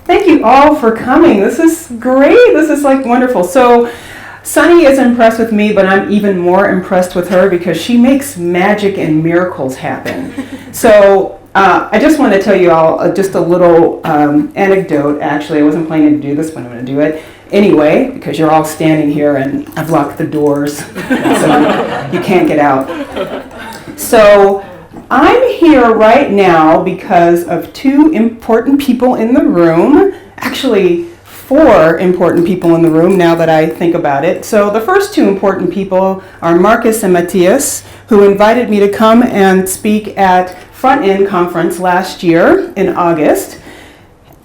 Thank you all for coming. This is great. This is like wonderful. So Sunny is impressed with me, but I'm even more impressed with her because she makes magic and miracles happen. So I just want to tell you all just a little anecdote. Actually, I wasn't planning to do this, but I'm going to do it anyway because you're all standing here and I've locked the doors, so you can't get out. So I'm here right now because of two important people in the room, actually 4 important people in the room now that I think about it. So the first 2 important people are Marcus and Matthias, who invited me to come and speak at Front End Conference last year in August.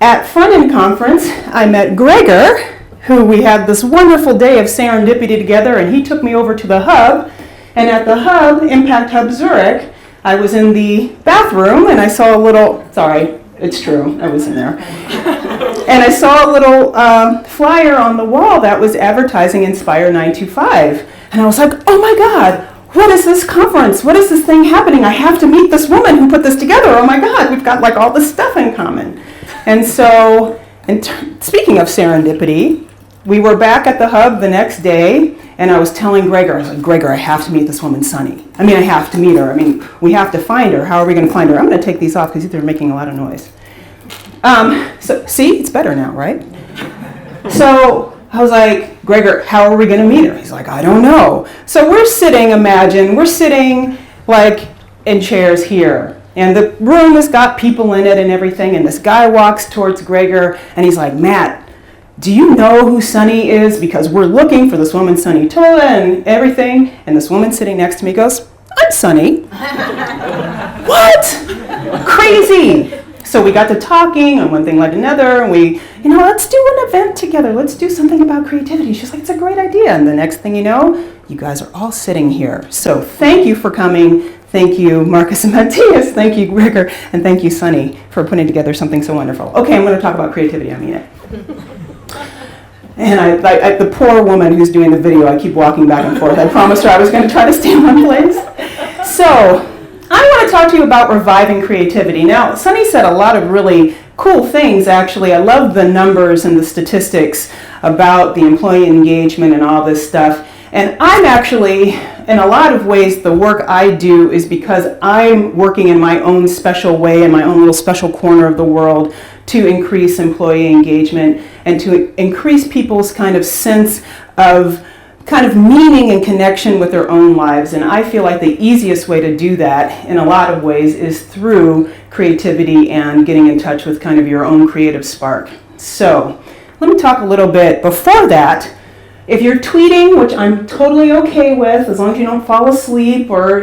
At Front End Conference, I met Gregor, who we had this wonderful day of serendipity together, and he took me over to the hub. And at the hub, Impact Hub Zurich, I was in the bathroom and I saw a little, sorry, it's true, I was in there. And I saw a little flyer on the wall that was advertising Inspire 925. And I was like, oh my God, what is this conference? What is this thing happening? I have to meet this woman who put this together. Oh my God, we've got like all this stuff in common. And so, speaking of serendipity, we were back at the hub the next day, and I was telling Gregor, I was like, Gregor, I have to meet this woman, Sunny. I have to meet her. We have to find her. How are we going to find her? I'm going to take these off because they're making a lot of noise. So, see, it's better now, right? So I was like, Gregor, how are we going to meet her? He's like, I don't know. So we're sitting like in chairs here. And the room has got people in it and everything. And this guy walks towards Gregor, and he's like, Matt, do you know who Sunny is? Because we're looking for this woman, Sunny Tola, and everything. And this woman sitting next to me goes, I'm Sunny. What? Crazy. So we got to talking, and one thing led to another, and we, let's do an event together. Let's do something about creativity. She's like, it's a great idea. And the next thing you know, you guys are all sitting here. So thank you for coming. Thank you, Marcus and Matthias. Thank you, Gregor. And thank you, Sunny, for putting together something so wonderful. Okay, I'm going to talk about creativity. I mean it. And I the poor woman who's doing the video, I keep walking back and forth. I promised her I was going to try to stay in one place. So I want to talk to you about reviving creativity. Now, Sunny said a lot of really cool things, actually. I love the numbers and the statistics about the employee engagement and all this stuff. And I'm actually, in a lot of ways, the work I do is because I'm working in my own special way, in my own little special corner of the world, to increase employee engagement and to increase people's kind of sense of kind of meaning and connection with their own lives. And I feel like the easiest way to do that in a lot of ways is through creativity and getting in touch with kind of your own creative spark. So let me talk a little bit before that. If you're tweeting, which I'm totally okay with, as long as you don't fall asleep or,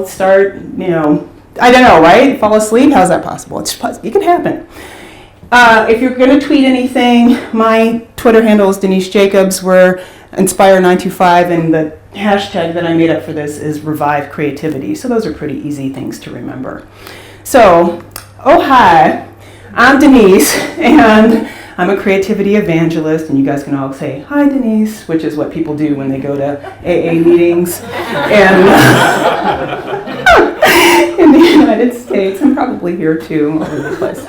start, I don't know, right? Fall asleep? How's that possible? It can happen. If you're going to tweet anything, my Twitter handle is Denise Jacobs. We're Inspire925, and the hashtag that I made up for this is Revive Creativity. So those are pretty easy things to remember. So, hi, I'm Denise, and I'm a creativity evangelist, and you guys can all say, hi, Denise, which is what people do when they go to AA meetings and in the United States, and probably here too, all over the place.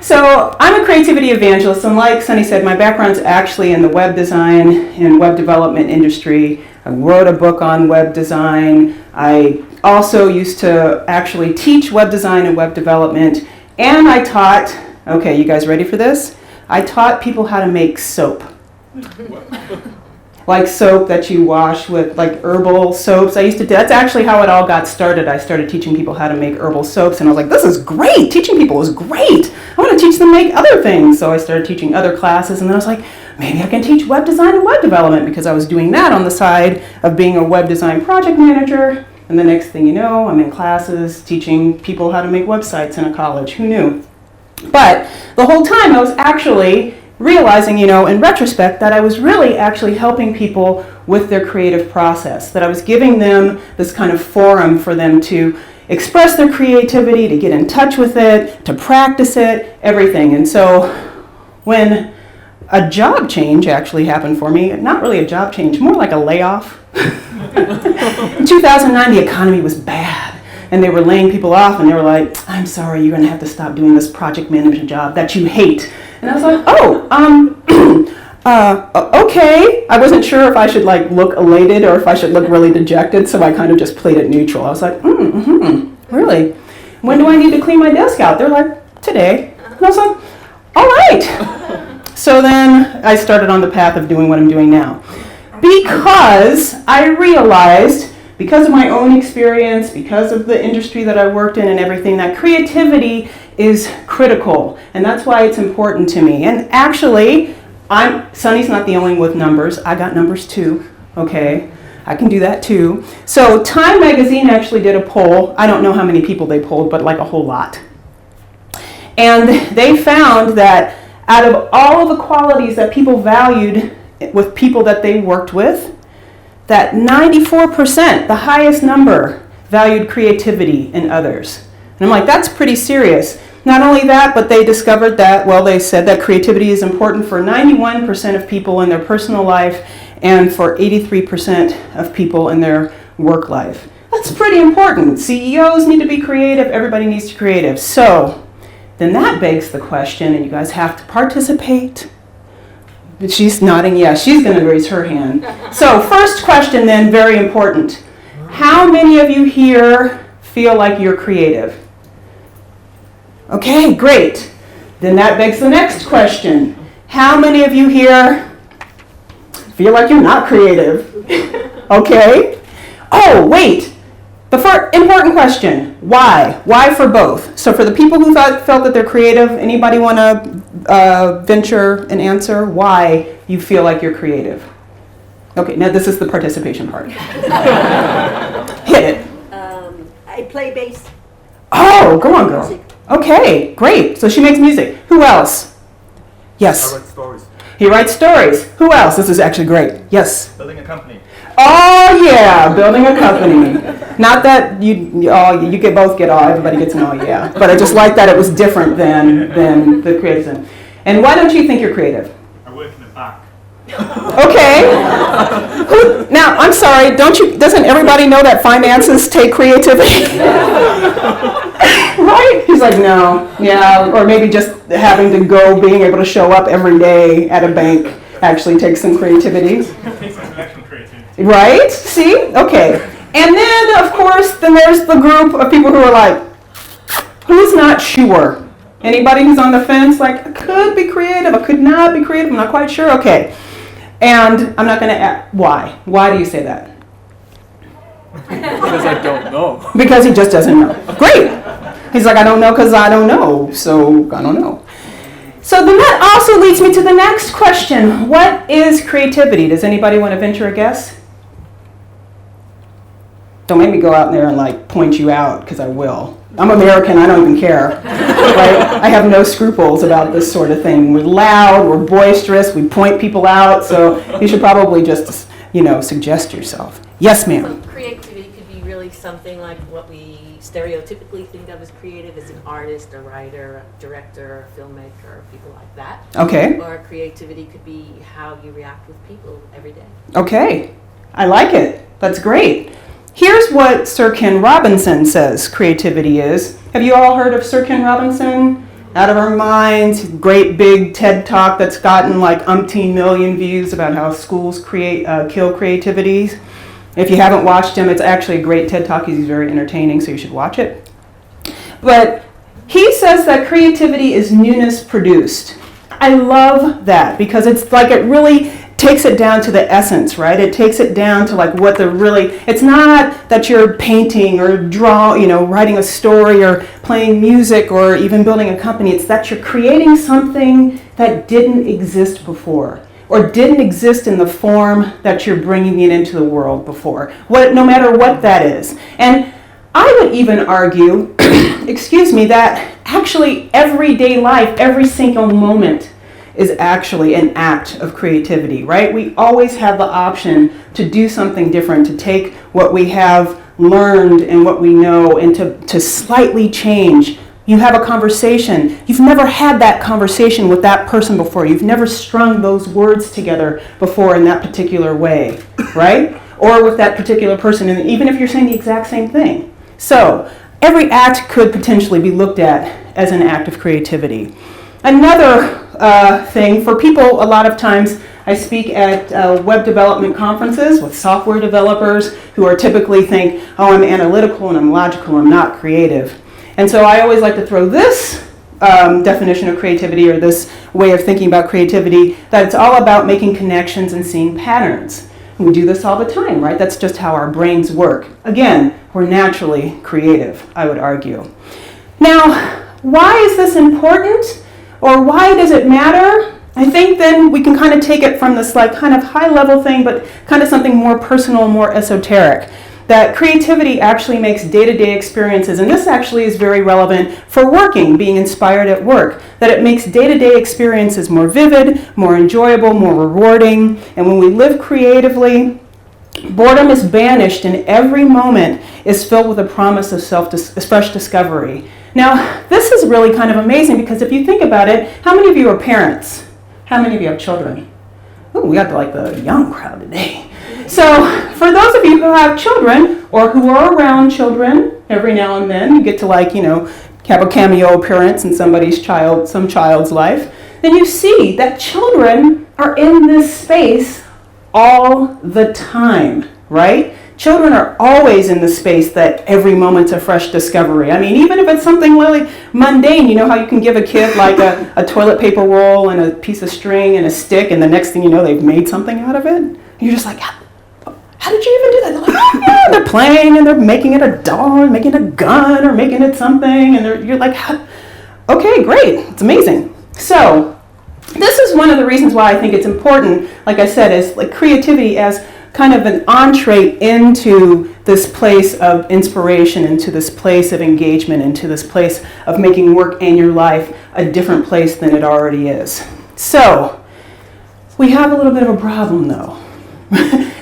So I'm a creativity evangelist, and like Sunny said, my background's actually in the web design and web development industry. I wrote a book on web design. I also used to actually teach web design and web development, and I taught, okay, you guys ready for this? I taught people how to make soap. Like soap that you wash with, like herbal soaps. That's actually how it all got started. I started teaching people how to make herbal soaps, and I was like, this is great. Teaching people is great. I want to teach them to make other things. So I started teaching other classes, and then I was like, maybe I can teach web design and web development, because I was doing that on the side of being a web design project manager. And the next thing you know, I'm in classes teaching people how to make websites in a college. Who knew? But the whole time I was actually realizing, in retrospect, that I was really actually helping people with their creative process, that I was giving them this kind of forum for them to express their creativity, to get in touch with it, to practice it, everything. And so when a job change actually happened for me, not really a job change, more like a layoff. In 2009, the economy was bad. and they were laying people off, and they were like, I'm sorry, you're going to have to stop doing this project management job that you hate. And I was like, okay. I wasn't sure if I should like look elated or if I should look really dejected, so I kind of just played it neutral. I was like, really? When do I need to clean my desk out? They're like, today. And I was like, all right. So then I started on the path of doing what I'm doing now. Because I realized, because of my own experience, because of the industry that I worked in and everything, that creativity is critical. And that's why it's important to me. And actually, Sunny's not the only one with numbers. I got numbers too, okay? I can do that too. So Time Magazine actually did a poll. I don't know how many people they polled, but like a whole lot. And they found that out of all of the qualities that people valued with people that they worked with, that 94%, the highest number, valued creativity in others. And I'm like, that's pretty serious. Not only that, but they discovered that, well, they said that creativity is important for 91% of people in their personal life and for 83% of people in their work life. That's pretty important. CEOs need to be creative. Everybody needs to be creative. So then that begs the question, and you guys have to participate. She's nodding yes. She's going to raise her hand. So first question then, very important. How many of you here feel like you're creative? Okay, great. Then that begs the next question. How many of you here feel like you're not creative? Okay. Oh, wait. The first important question. Why? Why for both? So for the people who felt that they're creative, anybody want to venture an answer why you feel like you're creative? Okay, now this is the participation part. Hit it. I play bass. Oh, go on, girl. Okay, great. So she makes music. Who else? Yes. I write stories. He writes stories. Who else? This is actually great. Yes. Building a company. Oh yeah, building a company. Not that both get all. Everybody gets an all, yeah. But I just like that it was different than the creative. And why don't you think you're creative? I work in the back. Okay. Now, I'm sorry, doesn't everybody know that finances take creativity? Right? He's like, no, yeah, or maybe just having to go, being able to show up every day at a bank actually takes some creativity. It takes some connection creativity. Right? See? Okay. And then, of course, then there's the group of people who are like, who's not sure? Anybody who's on the fence, like, I could be creative, I could not be creative, I'm not quite sure. Okay. And I'm not going to ask, why? Why do you say that? Because I don't know. Because he just doesn't know. Great. He's like, I don't know because I don't know, so I don't know. So then that also leads me to the next question. What is creativity? Does anybody want to venture a guess? Don't make me go out there and like point you out, because I will. I'm American, I don't even care. Right? I have no scruples about this sort of thing. We're loud, we're boisterous, we point people out, so you should probably just, suggest yourself. Yes, ma'am. So creativity could be really something like what we stereotypically think of as creative as an artist, a writer, a director, a filmmaker, people like that. Okay. Or creativity could be how you react with people every day. Okay. I like it. That's great. Here's what Sir Ken Robinson says creativity is. Have you all heard of Sir Ken Robinson? Out of Our Minds, great big TED Talk that's gotten like umpteen million views about how schools kill creativity. If you haven't watched him, it's actually a great TED Talk. He's very entertaining, so you should watch it. But he says that creativity is newness produced. I love that because it's like it really takes it down to the essence, right? It takes it down to like what it's not that you're painting or writing a story or playing music or even building a company. It's that you're creating something that didn't exist before or didn't exist in the form that you're bringing it into the world before, no matter what that is. And I would even argue, that actually everyday life, every single moment is actually an act of creativity, right? We always have the option to do something different, to take what we have learned and what we know and to slightly change. You have a conversation. You've never had that conversation with that person before. You've never strung those words together before in that particular way, right? Or with that particular person, and even if you're saying the exact same thing. So every act could potentially be looked at as an act of creativity. Another thing for people, a lot of times I speak at web development conferences with software developers who are typically think, oh, I'm analytical and I'm logical, I'm not creative. And so I always like to throw this definition of creativity, or this way of thinking about creativity, that it's all about making connections and seeing patterns. And we do this all the time, right? That's just how our brains work. Again, we're naturally creative, I would argue. Now, why is this important? Or why does it matter? I think then we can kind of take it from this like kind of high level thing, but kind of something more personal, more esoteric. That creativity actually makes day-to-day experiences, and this actually is very relevant for working, being inspired at work, that it makes day-to-day experiences more vivid, more enjoyable, more rewarding. And when we live creatively, boredom is banished and every moment is filled with a promise of fresh discovery. Now, this is really kind of amazing because if you think about it, how many of you are parents? How many of you have children? Ooh, we got like the young crowd today. So for those of you who have children or who are around children, every now and then you get to have a cameo appearance in some child's life, then you see that children are in this space all the time, right? Children are always in the space that every moment's a fresh discovery. I mean, even if it's something really mundane, you know how you can give a kid like a toilet paper roll and a piece of string and a stick, and the next thing you know, they've made something out of it? And you're just like, how did you even do that? They're like, oh, yeah, they're playing and they're making it a doll, making a gun, or making it something, and you're like, okay, great, it's amazing. So this is one of the reasons why I think it's important, like I said, is like creativity as kind of an entree into this place of inspiration, into this place of engagement, into this place of making work and your life a different place than it already is. So we have a little bit of a problem though.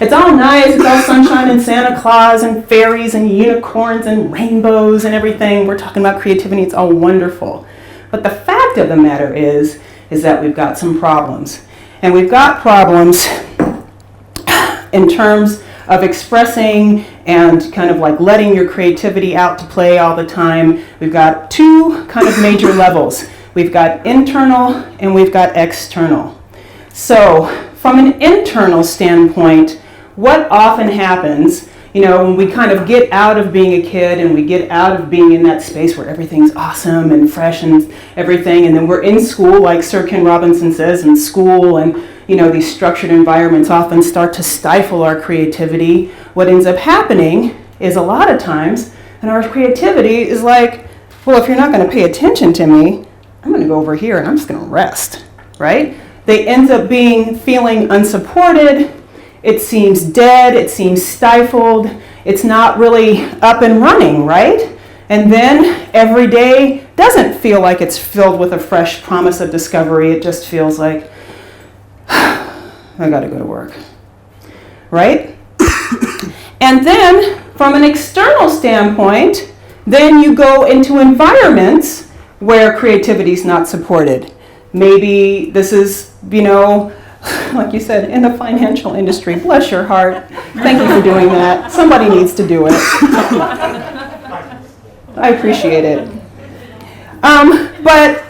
It's all nice, it's all sunshine and Santa Claus and fairies and unicorns and rainbows and everything. We're talking about creativity, it's all wonderful. But the fact of the matter is that we've got some problems. And we've got problems in terms of expressing and kind of like letting your creativity out to play all the time. We've got two kind of major levels. We've got internal and we've got external. So from an internal standpoint, what often happens, when we kind of get out of being a kid and we get out of being in that space where everything's awesome and fresh and everything, and then we're in school, like Sir Ken Robinson says, in school, and these structured environments often start to stifle our creativity. What ends up happening is a lot of times, and our creativity is like, well, if you're not going to pay attention to me, I'm going to go over here and I'm just going to rest, right? They end up feeling unsupported. It seems dead. It seems stifled. It's not really up and running, right? And then every day doesn't feel like it's filled with a fresh promise of discovery. It just feels like, I got to go to work, right? And then from an external standpoint, then you go into environments where creativity is not supported. Maybe this is, like you said, in the financial industry. Bless your heart. Thank you for doing that. Somebody needs to do it. I appreciate it. But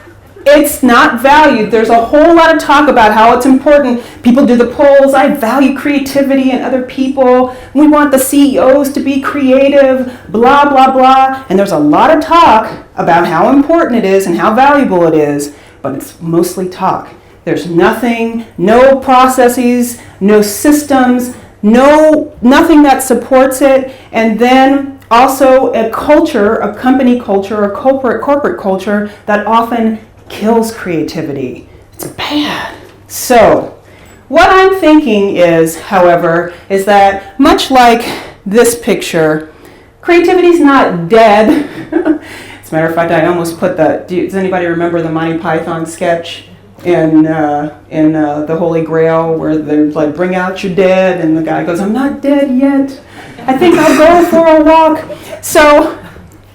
it's not valued. There's a whole lot of talk about how it's important. People do the polls. I value creativity in other people. We want the CEOs to be creative, blah, blah, blah. And there's a lot of talk about how important it is and how valuable it is, but it's mostly talk. There's nothing, no processes, no systems, nothing that supports it. And then also a culture, a company culture, a corporate culture that often kills creativity. It's bad. So what I'm thinking is, however, is that much like this picture, creativity's not dead. As a matter of fact, I almost put does anybody remember the Monty Python sketch in the Holy Grail where they're like, bring out your dead, and the guy goes, I'm not dead yet. I think I'll go for a walk. So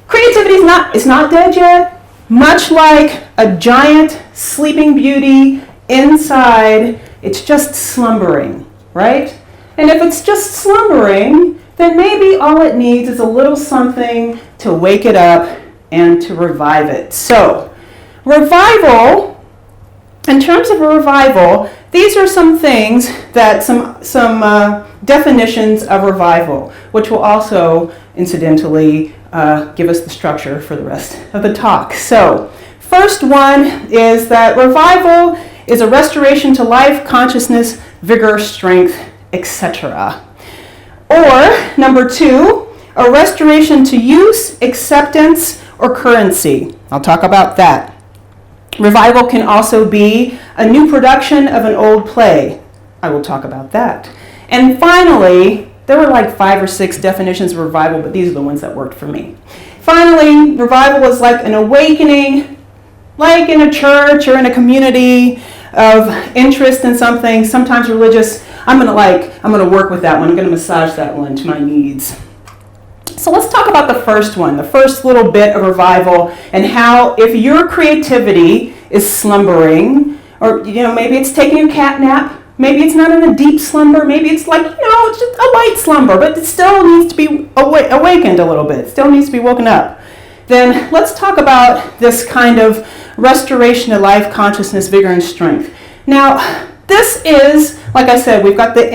creativity is not dead yet. Much like a giant sleeping beauty inside, it's just slumbering, right? And if it's just slumbering, then maybe all it needs is a little something to wake it up and to revive it. So, revival, in terms of a revival, these are some things that, some definitions of revival, which will also, incidentally, give us the structure for the rest of the talk. So, first one is that revival is a restoration to life, consciousness, vigor, strength, etc. Or, number two, a restoration to use, acceptance, or currency. I'll talk about that. Revival can also be a new production of an old play. I will talk about that. And finally, there were like 5 or 6 definitions of revival, but these are the ones that worked for me. Finally, revival is like an awakening, like in a church or in a community of interest in something, sometimes religious. I'm gonna work with that one. I'm gonna massage that one to my needs. So let's talk about the first one, the first little bit of revival, and how if your creativity is slumbering, or maybe it's taking a cat nap, maybe it's not in a deep slumber, maybe it's like, it's just a light slumber, but it still needs to be awakened a little bit, it still needs to be woken up. Then let's talk about this kind of restoration to life, consciousness, vigor, and strength. Now, this is, like I said, we've got the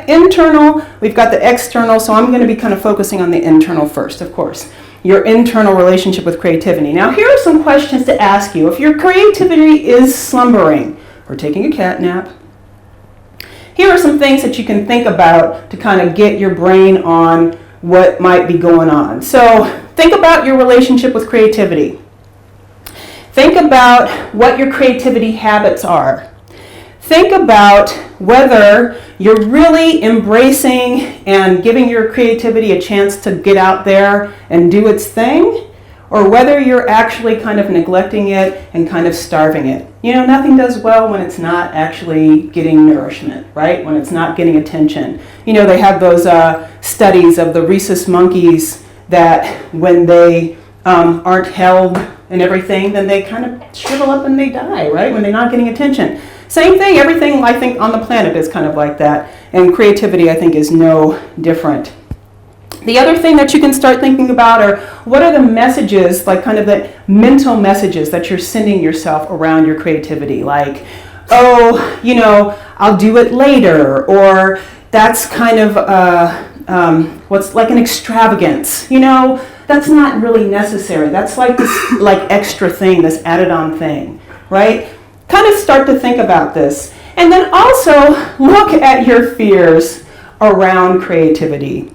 internal, we've got the external, so I'm going to be kind of focusing on the internal first, of course. Your internal relationship with creativity. Now, here are some questions to ask you. If your creativity is slumbering or taking a cat nap, here are some things that you can think about to kind of get your brain on what might be going on. So, think about your relationship with creativity. Think about what your creativity habits are. Think about whether you're really embracing and giving your creativity a chance to get out there and do its thing, or whether you're actually kind of neglecting it and kind of starving it. Nothing does well when it's not actually getting nourishment, right? When it's not getting attention. They have those studies of the rhesus monkeys that when they aren't held and everything, then they kind of shrivel up and they die, right? When they're not getting attention. Same thing, everything I think on the planet is kind of like that, and creativity I think is no different. The other thing that you can start thinking about are what are the messages, like kind of the mental messages that you're sending yourself around your creativity, like, I'll do it later, or that's kind of what's like an extravagance, that's not really necessary. That's like this like extra thing, this added on thing, right? Kind of start to think about this. And then also look at your fears around creativity.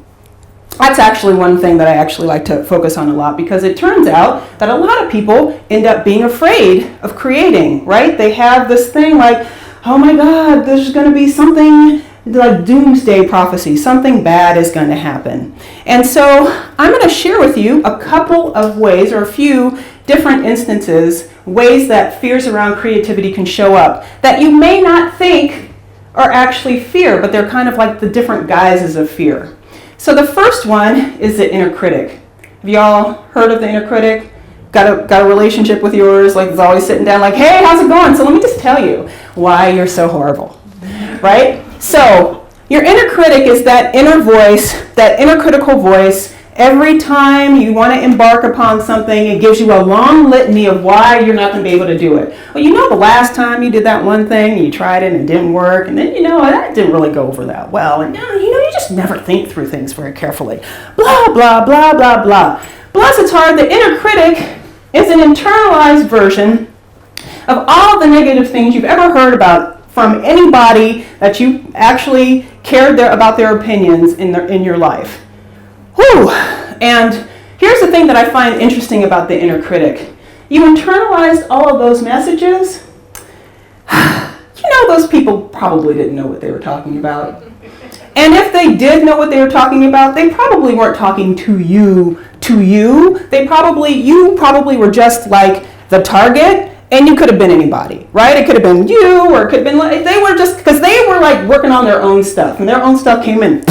That's actually one thing that I actually like to focus on a lot, because it turns out that a lot of people end up being afraid of creating, right? They have this thing like, oh my God, there's going to be something like doomsday prophecy, something bad is going to happen. And so I'm going to share with you a couple of ways, or a few different instances, ways that fears around creativity can show up that you may not think are actually fear, but they're kind of like the different guises of fear. So the first one is the inner critic. Have y'all heard of the inner critic? Got a relationship with yours, like it's always sitting down like, hey, how's it going? So let me just tell you why you're so horrible, right? So your inner critic is that inner voice, that inner critical voice. Every time you want to embark upon something, it gives you a long litany of why you're not going to be able to do it. Well, the last time you did that one thing, you tried it and it didn't work, and then, that didn't really go over that well. And, you just never think through things very carefully. Blah, blah, blah, blah, blah. Bless its heart, the inner critic is an internalized version of all the negative things you've ever heard about from anybody that you actually cared about their opinions in your life. Whew. And here's the thing that I find interesting about the inner critic. You internalized all of those messages. Those people probably didn't know what they were talking about. And if they did know what they were talking about, they probably weren't talking to you. You probably were just like the target, and you could have been anybody, right? It could have been you, or it could have been like, because they were like working on their own stuff, and their own stuff came in,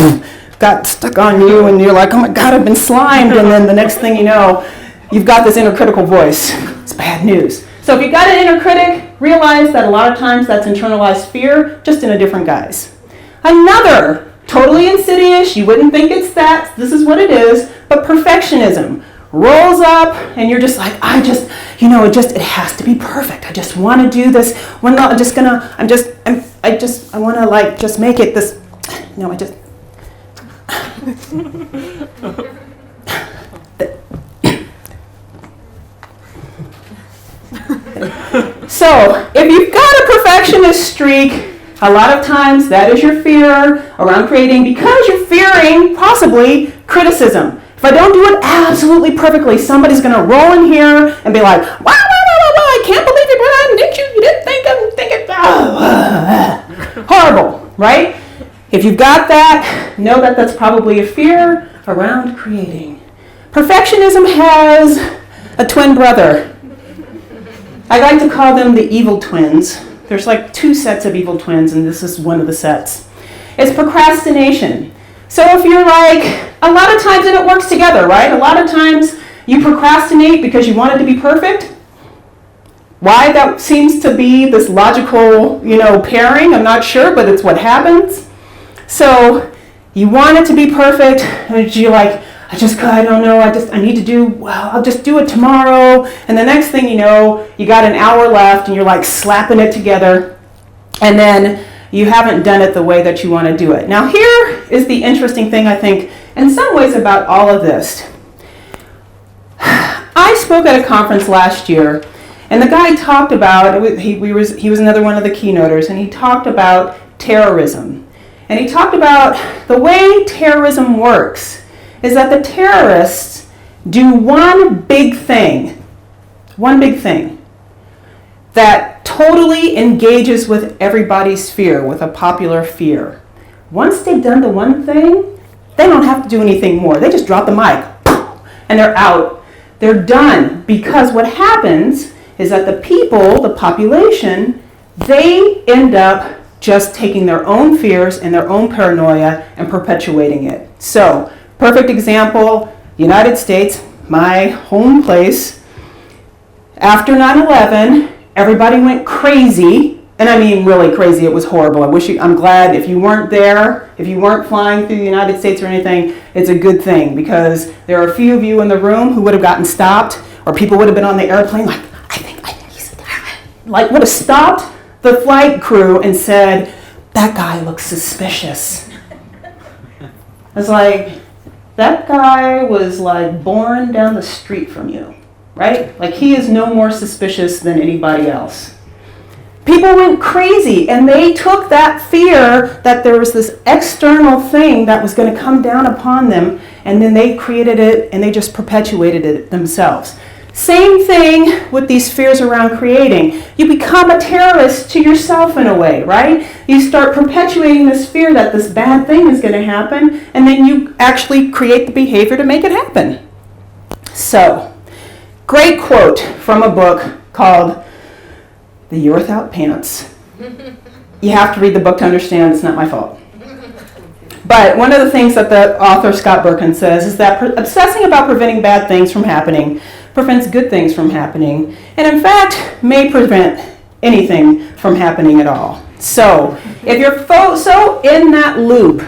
got stuck on you, and you're like, oh my God, I've been slimed, and then the next thing you know, you've got this inner critical voice. It's bad news. So if you've got an inner critic, realize that a lot of times that's internalized fear, just in a different guise. Another Totally insidious. You wouldn't think it's that. This is what it is. But perfectionism rolls up and you're just like, it has to be perfect. I just want to do this. I want to like just make it this. No, I just. So, if you've got a perfectionist streak, a lot of times that is your fear around creating because you're fearing possibly criticism. If I don't do it absolutely perfectly, somebody's going to roll in here and be like, wow, I can't believe you didn't think it. Horrible, right? If you've got that, know that that's probably a fear around creating. Perfectionism has a twin brother. I like to call them the evil twins. There's like 2 sets of evil twins, and this is one of the sets. It's procrastination. So if you're like, a lot of times, and it works together, right? A lot of times you procrastinate because you want it to be perfect. Why that seems to be this logical, pairing, I'm not sure, but it's what happens. So you want it to be perfect, and you're like, I don't know, I'll just do it tomorrow. And the next thing you know, you got an hour left and you're like slapping it together. And then you haven't done it the way that you want to do it. Now here is the interesting thing, I think, in some ways about all of this. I spoke at a conference last year, and the guy talked about, he was another one of the keynoters, and he talked about terrorism. And he talked about the way terrorism works is that the terrorists do one big thing that totally engages with everybody's fear, with a popular fear. Once they've done the one thing, they don't have to do anything more. They just drop the mic, and they're out. They're done, because what happens is that the people, the population, they end up just taking their own fears and their own paranoia and perpetuating it. So, perfect example, United States, my home place. After 9/11, everybody went crazy, and I mean really crazy. It was horrible. I'm glad if you weren't there, if you weren't flying through the United States or anything, it's a good thing, because there are a few of you in the room who would have gotten stopped, or people would have been on the airplane like, I think he's like would have stopped the flight crew and said, that guy looks suspicious. It's like, that guy was like born down the street from you, right? Like he is no more suspicious than anybody else. People went crazy, and they took that fear that there was this external thing that was going to come down upon them, and then they created it and they just perpetuated it themselves. Same thing with these fears around creating. You become a terrorist to yourself in a way, right? You start perpetuating this fear that this bad thing is going to happen, and then you actually create the behavior to make it happen. So, great quote from a book called The Year Without Pants. You have to read the book to understand, it's not my fault. But one of the things that the author Scott Berkun says is that obsessing about preventing bad things from happening prevents good things from happening, and in fact may prevent anything from happening at all. So if you're so in that loop,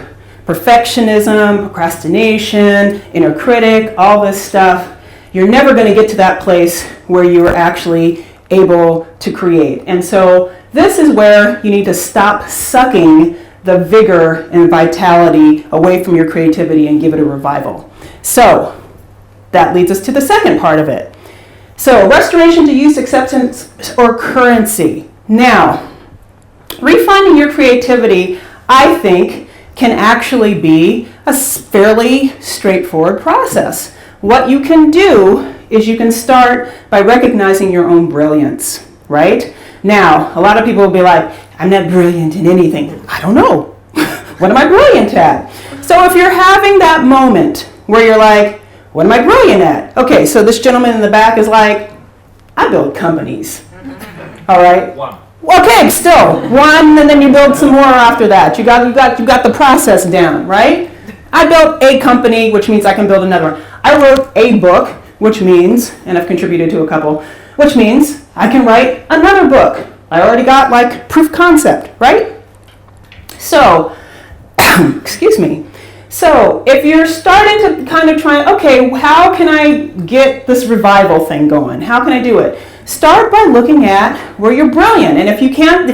perfectionism, procrastination, inner critic, all this stuff, you're never going to get to that place where you're actually able to create. And so this is where you need to stop sucking the vigor and vitality away from your creativity and give it a revival. So that leads us to the second part of it. So restoration to use, acceptance, or currency. Now, refining your creativity, I think, can actually be a fairly straightforward process. What you can do is you can start by recognizing your own brilliance, right? Now, a lot of people will be like, I'm not brilliant in anything. I don't know. What am I brilliant at? So if you're having that moment where you're like, what am I brilliant at? Okay, so this gentleman in the back is like, I build companies. All right? One. Okay, still one, and then you build some more after that. You got the process down, right? I built a company, which means I can build another one. I wrote a book, which means, and I've contributed to a couple, which means I can write another book. I already got like proof concept, right? So Excuse me. So if you're starting to kind of try, okay, how can I get this revival thing going? How can I do it? Start by looking at where you're brilliant. And if you can't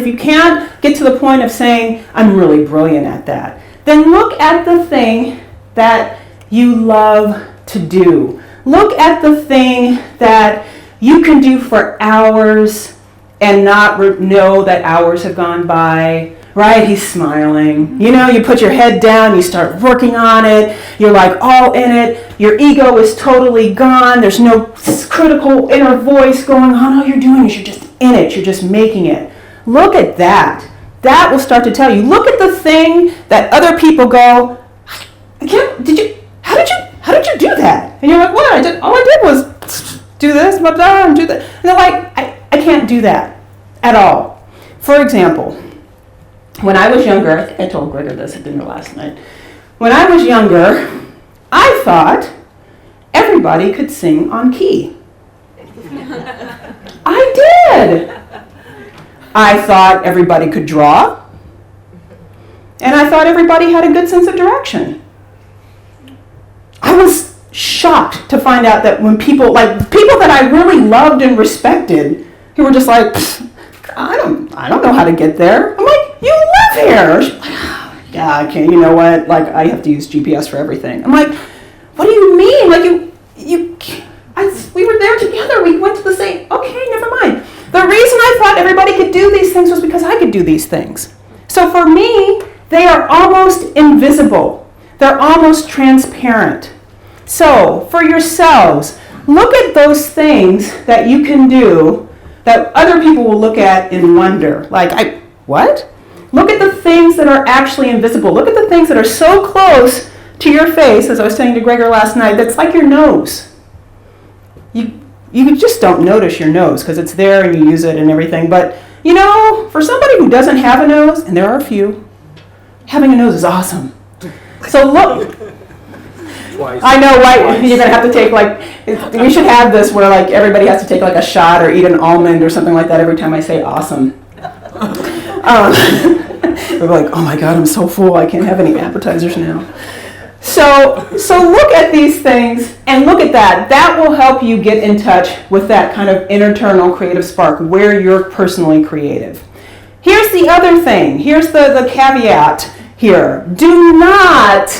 get to the point of saying, I'm really brilliant at that, then look at the thing that you love to do. Look at the thing that you can do for hours and not know that hours have gone by. Right? He's smiling. You know, you put your head down, you start working on it, you're like all in it, your ego is totally gone, there's no critical inner voice going on. All you're doing is you're just in it, you're just making it. Look at that. That will start to tell you. Look at the thing that other people go, how did you do that? And you're like, what? All I did was do this, blah, blah, and do that. And they're like, I can't do that at all. For example, when I was younger, I told Gregor this at dinner last night. When I was younger, I thought everybody could sing on key. I did. I thought everybody could draw. And I thought everybody had a good sense of direction. I was shocked to find out that when people that I really loved and respected, who were just like, I don't know how to get there. I'm like, you live here. She's like, yeah, I can't. You know what? Like, I have to use GPS for everything. I'm like, what do you mean? Like, we were there together. We went to the same. Okay, never mind. The reason I thought everybody could do these things was because I could do these things. So for me, they are almost invisible. They're almost transparent. So for yourselves, look at those things that you can do that other people will look at and wonder. Like, what? Look at the things that are actually invisible. Look at the things that are so close to your face, as I was saying to Gregor last night, that's like your nose. You just don't notice your nose because it's there and you use it and everything. But, you know, for somebody who doesn't have a nose, and there are a few, having a nose is awesome. So look. Twice. I know, right? You're going to have to take, we should have this where, everybody has to take, a shot or eat an almond or something like that every time I say awesome. They're like, oh my God, I'm so full, I can't have any appetizers now. So look at these things and look at that. That will help you get in touch with that kind of internal creative spark where you're personally creative. Here's the other thing. Here's the caveat here. Do not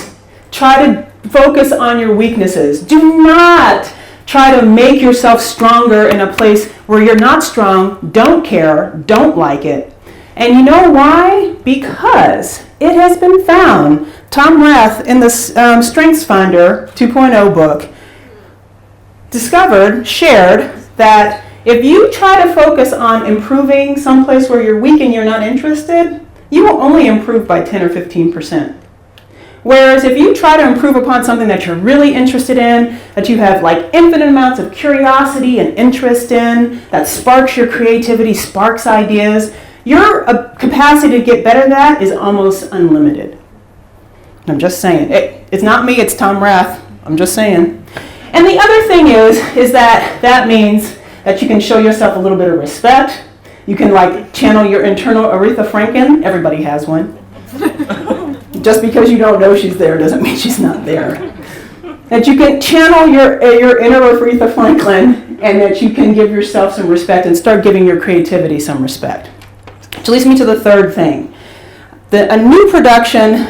try to focus on your weaknesses. Do not try to make yourself stronger in a place where you're not strong, don't care, don't like it. And you know why? Because it has been found, Tom Rath in the Strengths Finder 2.0 book shared that if you try to focus on improving someplace where you're weak and you're not interested, you will only improve by 10 or 15%. Whereas if you try to improve upon something that you're really interested in, that you have infinite amounts of curiosity and interest in, that sparks your creativity, sparks ideas, your capacity to get better at that is almost unlimited. I'm just saying. It's not me, it's Tom Rath. I'm just saying. And the other thing is that means that you can show yourself a little bit of respect. You can channel your internal Aretha Franklin. Everybody has one. Just because you don't know she's there doesn't mean she's not there. That you can channel your inner Aretha Franklin and that you can give yourself some respect and start giving your creativity some respect. Which leads me to the third thing. A new production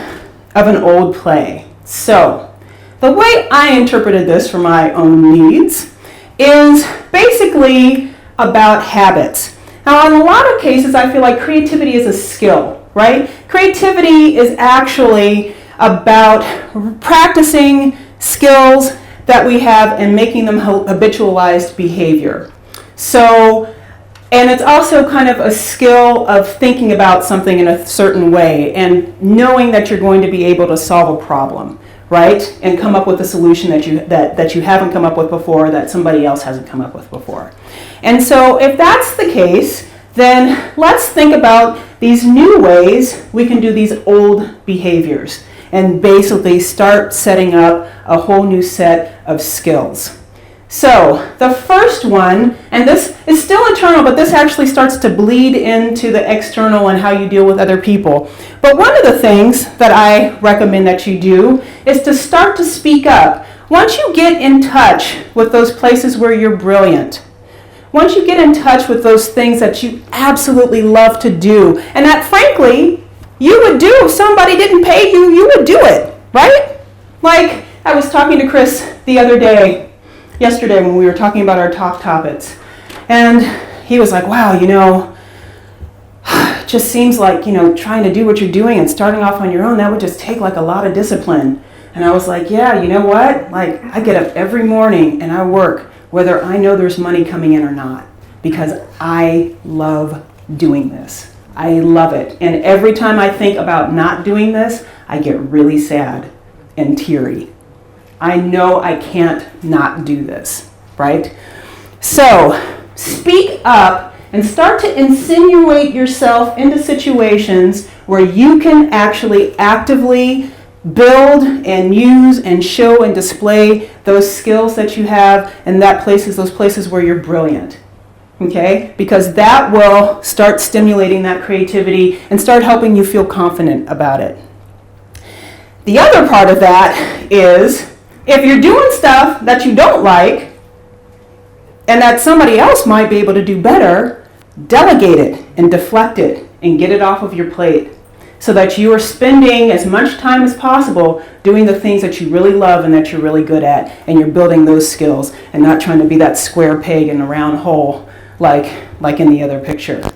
of an old play. So, the way I interpreted this for my own needs is basically about habits. Now, in a lot of cases, I feel like creativity is a skill, right? Creativity is actually about practicing skills that we have and making them habitualized behavior. So, and it's also kind of a skill of thinking about something in a certain way and knowing that you're going to be able to solve a problem, right? And come up with a solution that you haven't come up with before, that somebody else hasn't come up with before. And so if that's the case, then let's think about these new ways we can do these old behaviors and basically start setting up a whole new set of skills. So the first one, and this is still internal, but this actually starts to bleed into the external and how you deal with other people. But one of the things that I recommend that you do is to start to speak up. Once you get in touch with those places where you're brilliant, once you get in touch with those things that you absolutely love to do, and that frankly, you would do if somebody didn't pay you, you would do it, right? Like, I was talking to Chris the other day, yesterday when we were talking about our talk topics, and he was like, wow, it just seems like, trying to do what you're doing and starting off on your own, that would just take like a lot of discipline. And I was like, yeah, you know what? Like, I get up every morning and I work, whether I know there's money coming in or not, because I love doing this. I love it. And every time I think about not doing this, I get really sad and teary. I know I can't not do this, right? So speak up and start to insinuate yourself into situations where you can actually actively build and use and show and display those skills that you have, and those places where you're brilliant. Okay? Because that will start stimulating that creativity and start helping you feel confident about it. The other part of that is, if you're doing stuff that you don't like and that somebody else might be able to do better, delegate it and deflect it and get it off of your plate so that you are spending as much time as possible doing the things that you really love and that you're really good at, and you're building those skills and not trying to be that square peg in a round hole like in the other picture.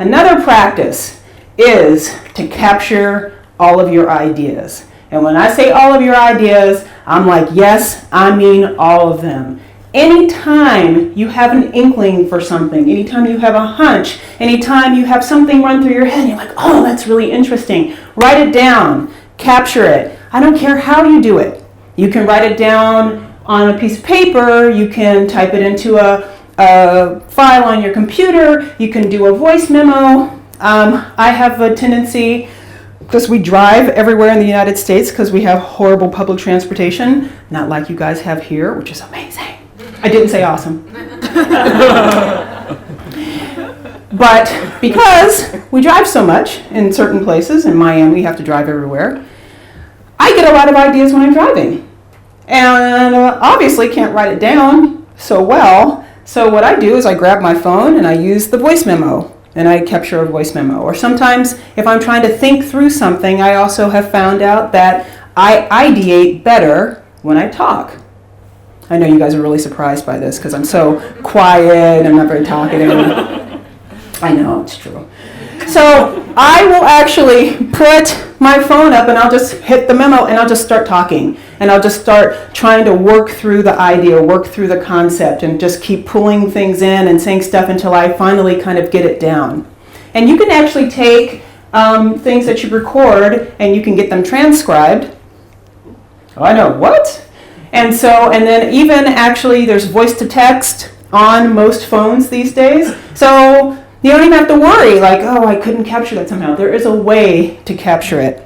Another practice is to capture all of your ideas. And when I say all of your ideas, I'm like, yes, I mean all of them. Anytime you have an inkling for something, anytime you have a hunch, anytime you have something run through your head and you're like, oh, that's really interesting, write it down, capture it. I don't care how you do it. You can write it down on a piece of paper, you can type it into a file on your computer, you can do a voice memo. I have a tendency, because we drive everywhere in the United States because we have horrible public transportation, not like you guys have here, which is amazing. I didn't say awesome. But because we drive so much in certain places, in Miami we have to drive everywhere, I get a lot of ideas when I'm driving. And obviously can't write it down so well, so what I do is I grab my phone and I use the voice memo. And I capture a voice memo. Or sometimes if I'm trying to think through something, I also have found out that I ideate better when I talk. I know you guys are really surprised by this because I'm so quiet, I'm not very talkative. I know, it's true. So I will actually put my phone up and I'll just hit the memo and I'll just start talking. And I'll just start trying to work through the idea, work through the concept, and just keep pulling things in and saying stuff until I finally kind of get it down. And you can actually take things that you record and you can get them transcribed. Oh, I know, what? And then even actually there's voice to text on most phones these days. So you don't even have to worry like, oh, I couldn't capture that somehow. There is a way to capture it.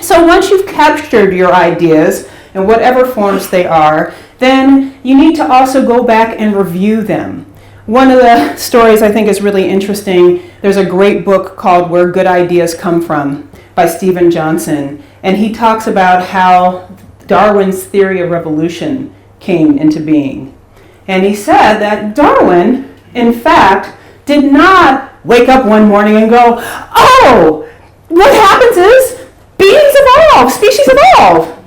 So once you've captured your ideas in whatever forms they are, then you need to also go back and review them. One of the stories I think is really interesting. There's a great book called Where Good Ideas Come From by Stephen Johnson. And he talks about how Darwin's theory of evolution came into being. And he said that Darwin, in fact, did not wake up one morning and go, oh, what happens is beings evolve, species evolve.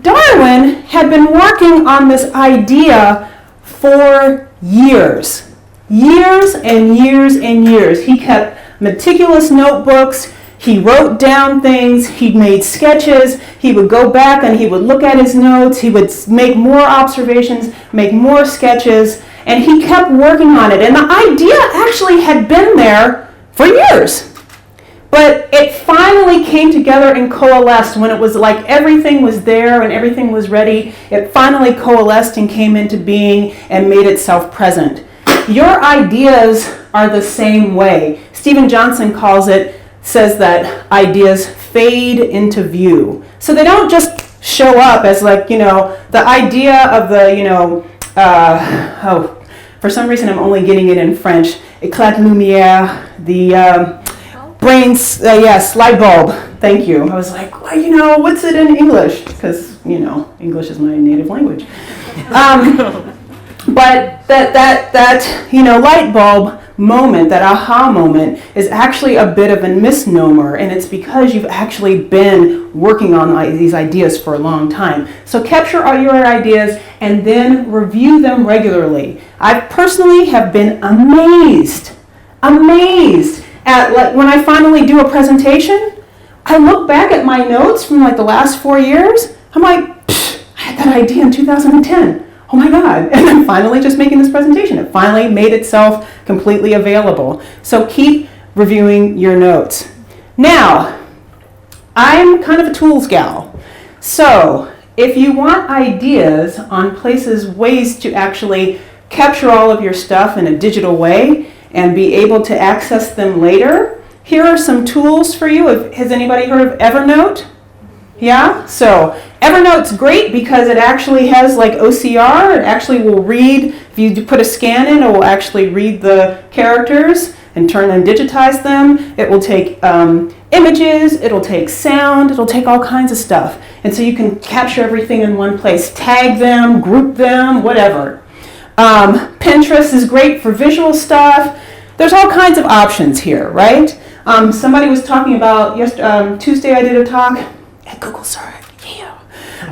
Darwin had been working on this idea for years. Years and years and years. He kept meticulous notebooks. He wrote down things. He made sketches. He would go back and he would look at his notes. He would make more observations, make more sketches, and he kept working on it. And the idea actually had been there for years. But it finally came together and coalesced when it was like everything was there and everything was ready. It finally coalesced and came into being and made itself present. Your ideas are the same way. Stephen Johnson says that ideas fade into view. So they don't just show up as like, the idea of the, for some reason I'm only getting it in French. Éclat de lumière, the brains, yes, light bulb. Thank you. I was like, well, what's it in English? Because, English is my native language. But that light bulb moment, that aha moment, is actually a bit of a misnomer, and it's because you've actually been working on these ideas for a long time. So capture all your ideas and then review them regularly. I personally have been amazed at when I finally do a presentation. I look back at my notes from the last 4 years. I'm like, I had that idea in 2010. Oh my God, and I'm finally just making this presentation. It finally made itself completely available. So keep reviewing your notes. Now, I'm kind of a tools gal. So if you want ideas on ways to actually capture all of your stuff in a digital way and be able to access them later, here are some tools for you. Has anybody heard of Evernote? Yeah? So Evernote's great because it actually has OCR. It actually will read, if you put a scan in, it will actually read the characters and turn and digitize them. It will take images, it'll take sound, it'll take all kinds of stuff. And so you can capture everything in one place, tag them, group them, whatever. Pinterest is great for visual stuff. There's all kinds of options here, right? Somebody was talking about, Tuesday I did a talk at Google Search, yeah.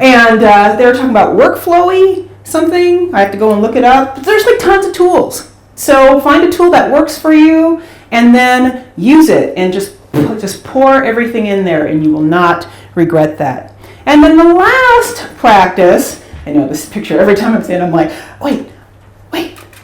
And they were talking about workflowy something. I have to go and look it up. But there's tons of tools. So find a tool that works for you and then use it and just pour everything in there and you will not regret that. And then the last practice, I know this picture, every time I'm saying it, I'm like, wait.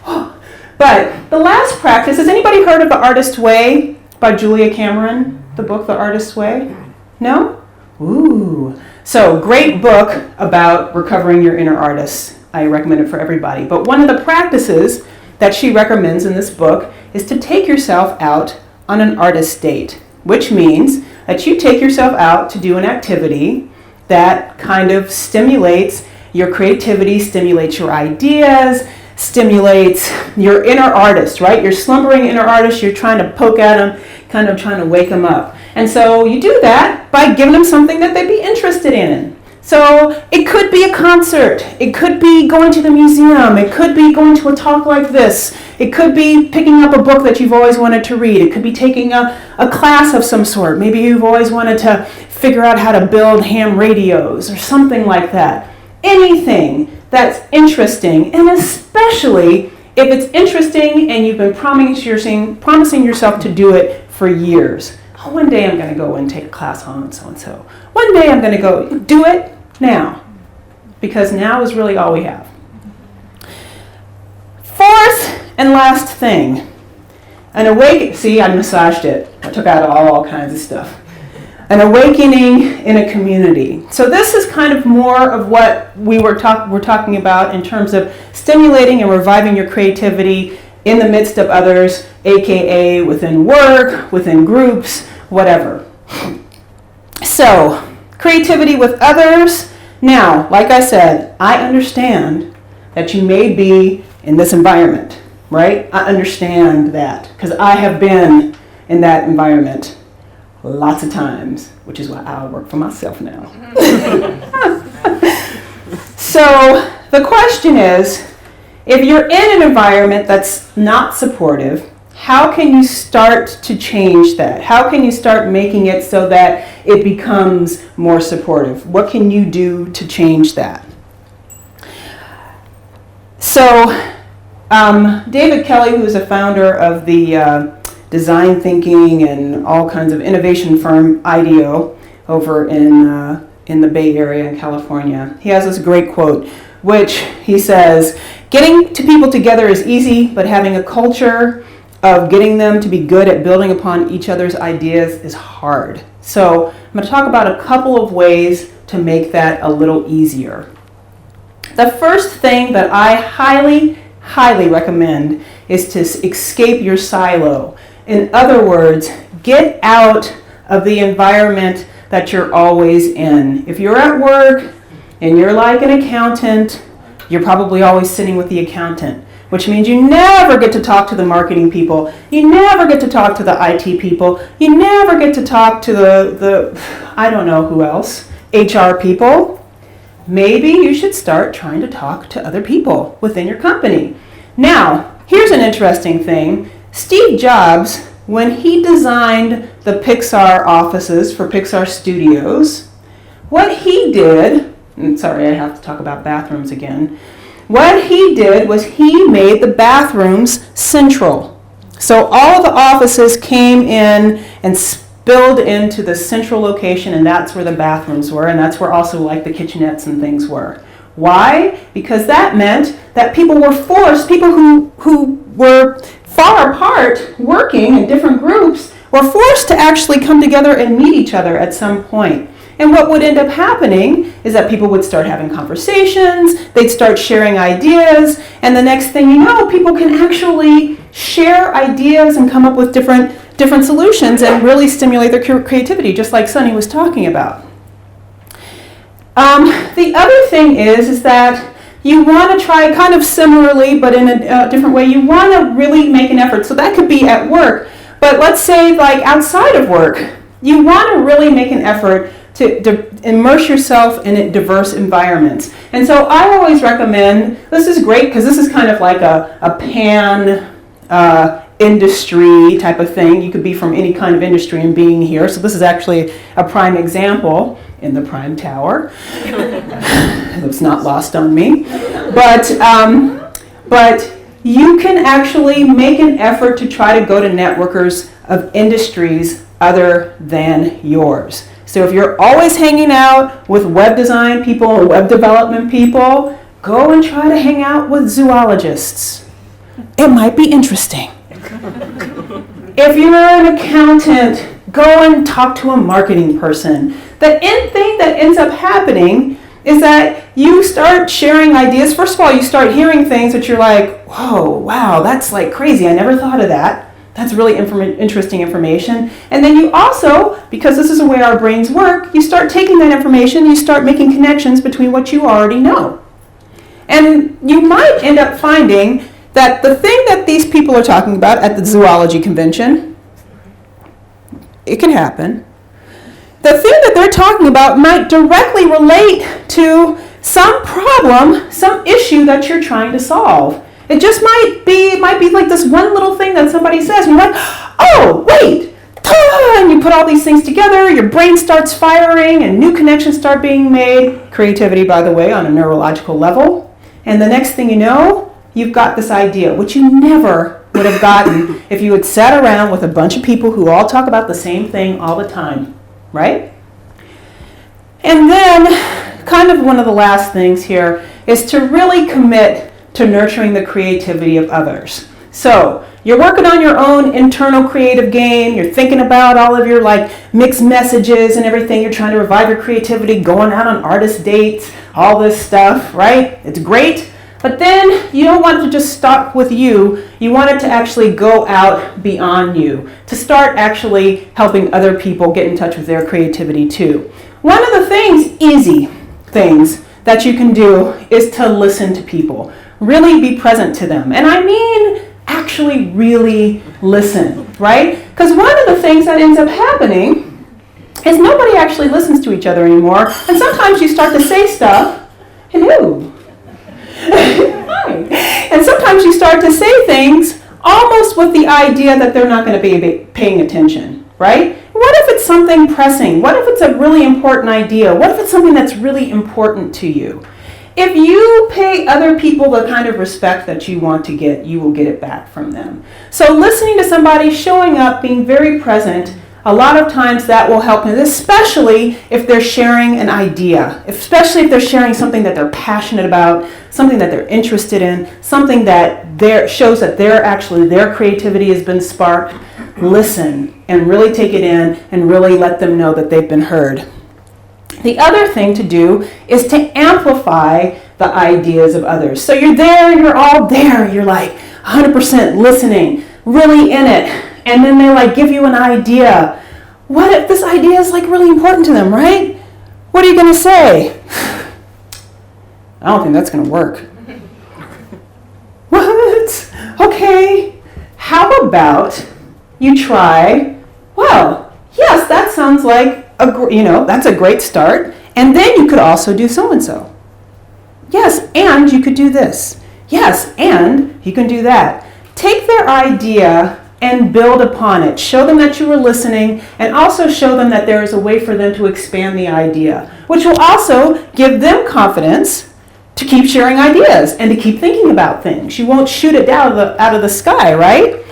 Oh. But the last practice, has anybody heard of The Artist's Way by Julia Cameron? The book, The Artist's Way? No? Ooh. So great book about recovering your inner artist. I recommend it for everybody. But one of the practices that she recommends in this book is to take yourself out on an artist date, which means that you take yourself out to do an activity that kind of stimulates your creativity, stimulates your ideas, stimulates your inner artist, right? Your slumbering inner artist, you're trying to poke at them, kind of trying to wake them up. And so you do that by giving them something that they'd be interested in. So it could be a concert. It could be going to the museum. It could be going to a talk like this. It could be picking up a book that you've always wanted to read. It could be taking a class of some sort. Maybe you've always wanted to figure out how to build ham radios or something like that. Anything that's interesting, and especially if it's interesting and you've been promising yourself to do it for years. Oh, one day I'm going to go and take a class on so-and-so. One day I'm going to go do it now, because now is really all we have. Fourth and last thing, see, I massaged it. I took out all kinds of stuff. An awakening in a community. So this is kind of more of what we're talking about in terms of stimulating and reviving your creativity in the midst of others, aka within work, within groups, whatever. So, creativity with others. Now, like I said, I understand that you may be in this environment, right? I understand that because I have been in that environment lots of times, which is why I work for myself now. So the question is, if you're in an environment that's not supportive, how can you start to change that? How can you start making it so that it becomes more supportive? What can you do to change that? So David Kelly, who is a founder of the design thinking and all kinds of innovation firm IDEO over in the Bay Area in California, he has this great quote, which he says, "Getting to people together is easy, but having a culture of getting them to be good at building upon each other's ideas is hard." So I'm going to talk about a couple of ways to make that a little easier. The first thing that I highly, highly recommend is to escape your silo. In other words, get out of the environment that you're always in. If you're at work and you're like an accountant You're probably always sitting with the accountant, which means you never get to talk to the marketing people. You never get to talk to the IT people. You never get to talk to the I don't know who else, HR people. Maybe you should start trying to talk to other people within your company. Now, here's an interesting thing. Steve Jobs, when he designed the Pixar offices for Pixar Studios, what he did, and sorry, I have to talk about bathrooms again. What he did was he made the bathrooms central. So all of the offices came in and spilled into the central location, and that's where the bathrooms were, and that's where also like the kitchenettes and things were. Why? Because that meant that people were forced, people who were far apart working in different groups were forced to actually come together and meet each other at some point. And what would end up happening is that people would start having conversations, they'd start sharing ideas, and the next thing you know, people can actually share ideas and come up with different solutions and really stimulate their creativity, just like Sunny was talking about. The other thing is that you want to try kind of similarly, but in a different way. You want to really make an effort. So that could be at work, but let's say like outside of work, you want to really make an effort to immerse yourself in diverse environments. And so I always recommend, this is great because this is kind of like a pan industry type of thing. You could be from any kind of industry and being here. So this is actually a prime example in the Prime Tower. It's not lost on me. But you can actually make an effort to try to go to networkers of industries other than yours. So if you're always hanging out with web design people or web development people, go and try to hang out with zoologists. It might be interesting. If you're an accountant, go and talk to a marketing person. The end thing that ends up happening is that you start sharing ideas. First of all, you start hearing things that you're like, whoa, wow, that's like crazy. I never thought of that. That's really interesting information. And then you also, because this is the way our brains work, you start taking that information, you start making connections between what you already know. And you might end up finding that the thing that these people are talking about at the zoology convention, it can happen. The thing that they're talking about might directly relate to some problem, some issue that you're trying to solve. It just might be like this one little thing that somebody says, and you're like, oh, wait, and you put all these things together, your brain starts firing, and new connections start being made. Creativity, by the way, on a neurological level. And the next thing you know, you've got this idea, which you never would have gotten if you had sat around with a bunch of people who all talk about the same thing all the time, right? And then, kind of one of the last things here is to really commit to nurturing the creativity of others. So you're working on your own internal creative game. You're thinking about all of your like mixed messages and everything. You're trying to revive your creativity, going out on artist dates, all this stuff, right? It's great. But then you don't want it to just stop with you. You want it to actually go out beyond you, to start actually helping other people get in touch with their creativity too. One of the things, easy things that you can do is to listen to people. Really be present to them. And I mean actually really listen, right? Because one of the things that ends up happening is nobody actually listens to each other anymore. And sometimes you start to say stuff, hello. Hi. And sometimes you start to say things almost with the idea that they're not going to be paying attention, right? What if it's something pressing? What if it's a really important idea? What if it's something that's really important to you? If you pay other people the kind of respect that you want to get, you will get it back from them. So listening to somebody, showing up, being very present, a lot of times that will help, especially if they're sharing an idea, especially if they're sharing something that they're passionate about, something that they're interested in, something that shows that their creativity has been sparked. Listen and really take it in and really let them know that they've been heard. The other thing to do is to amplify the ideas of others. So you're all there, you're like 100% listening, really in it, and then they like give you an idea. What if this idea is like really important to them, right? What are you going to say? I don't think that's going to work. kids, okay, how about you try, well, yes, that sounds like, that's a great start. And then you could also do so-and-so. Yes, and you could do this. Yes, and you can do that. Take their idea and build upon it. Show them that you were listening, and also show them that there is a way for them to expand the idea, which will also give them confidence to keep sharing ideas and to keep thinking about things. You won't shoot it out of the sky, right?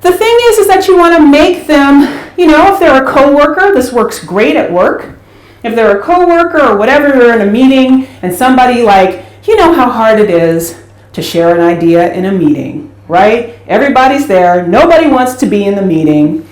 The thing is that you want to make them, if they're a coworker, this works great at work. If they're a coworker or whatever, you're in a meeting and somebody you know how hard it is to share an idea in a meeting, right? Everybody's there. Nobody wants to be in the meeting.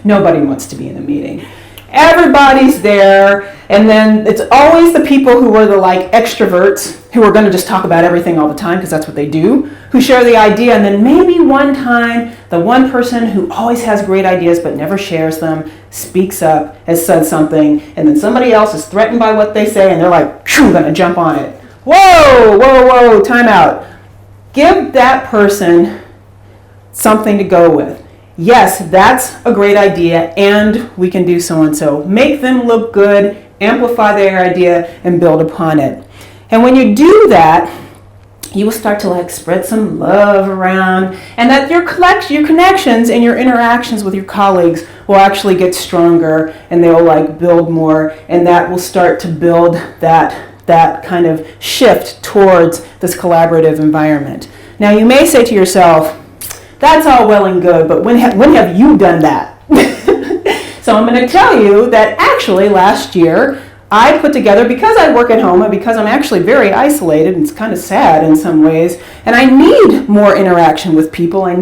Nobody wants to be in the meeting. Everybody's there, and then it's always the people who are the extroverts who are going to just talk about everything all the time because that's what they do, who share the idea, and then maybe one time the one person who always has great ideas but never shares them speaks up, has said something, and then somebody else is threatened by what they say, and they're I'm going to jump on it. Whoa, time out. Give that person something to go with. Yes, that's a great idea, and we can do so-and-so. Make them look good, amplify their idea, and build upon it. And when you do that, you will start to spread some love around, and that your connections and your interactions with your colleagues will actually get stronger, and they'll build more, and that will start to build that kind of shift towards this collaborative environment. Now, you may say to yourself, that's all well and good, but when have you done that? So I'm going to tell you that actually last year I put together, because I work at home and because I'm actually very isolated, and it's kind of sad in some ways, and I need more interaction with people, I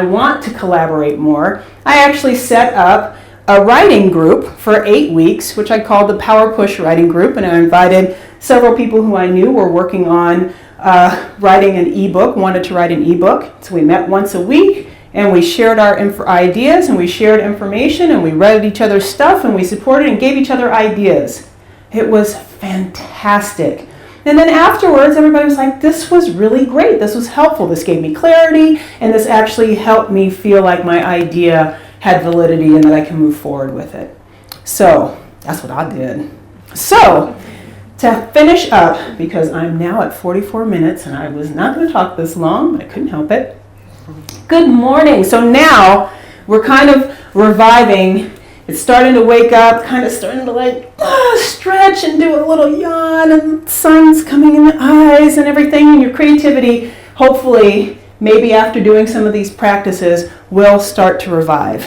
want to collaborate more, I actually set up a writing group for 8 weeks, which I called the Power Push Writing Group, and I invited several people who I knew were working on writing an ebook, wanted to write an ebook. So we met once a week, and we shared our ideas, and we shared information, and we read each other's stuff, and we supported and gave each other ideas. It was fantastic. And then afterwards, everybody was like, this was really great. This was helpful. This gave me clarity, and this actually helped me feel like my idea had validity and that I can move forward with it. So that's what I did. So to finish up, because I'm now at 44 minutes and I was not going to talk this long, but I couldn't help it. Good morning. So now we're kind of reviving. It's starting to wake up, kind of starting to stretch and do a little yawn, and the sun's coming in the eyes and everything, and your creativity, hopefully, maybe after doing some of these practices, will start to revive.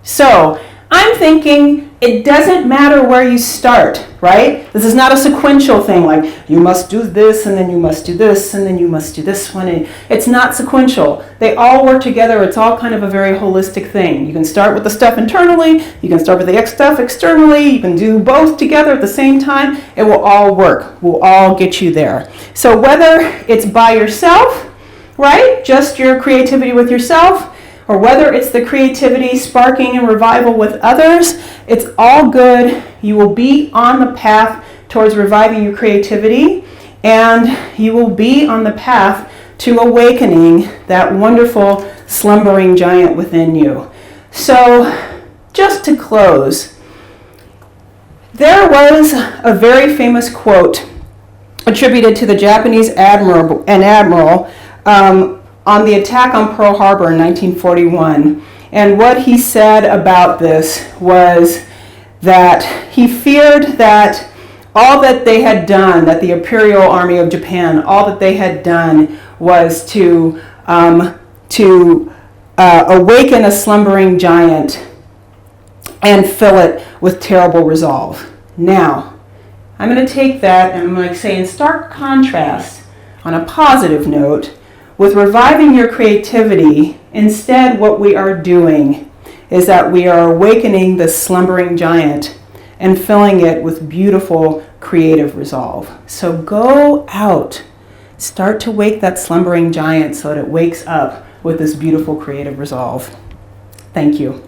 So I'm thinking it doesn't matter where you start, right? This is not a sequential thing you must do this and then you must do this and then you must do this one. And it's not sequential. They all work together. It's all kind of a very holistic thing. You can start with the stuff internally. You can start with the stuff externally. You can do both together at the same time. It will all work. We'll all get you there. So whether it's by yourself, right? Just your creativity with yourself, or whether it's the creativity sparking and revival with others, it's all good. You will be on the path towards reviving your creativity, and you will be on the path to awakening that wonderful slumbering giant within you. So, just to close, there was a very famous quote attributed to the Japanese admiral on the attack on Pearl Harbor in 1941. And what he said about this was that he feared that all that they had done, that the Imperial Army of Japan, all that they had done was to awaken a slumbering giant and fill it with terrible resolve. Now, I'm going to take that and I'm going to say in stark contrast, on a positive note, with reviving your creativity, instead what we are doing is that we are awakening the slumbering giant and filling it with beautiful creative resolve. So go out, start to wake that slumbering giant so that it wakes up with this beautiful creative resolve. Thank you.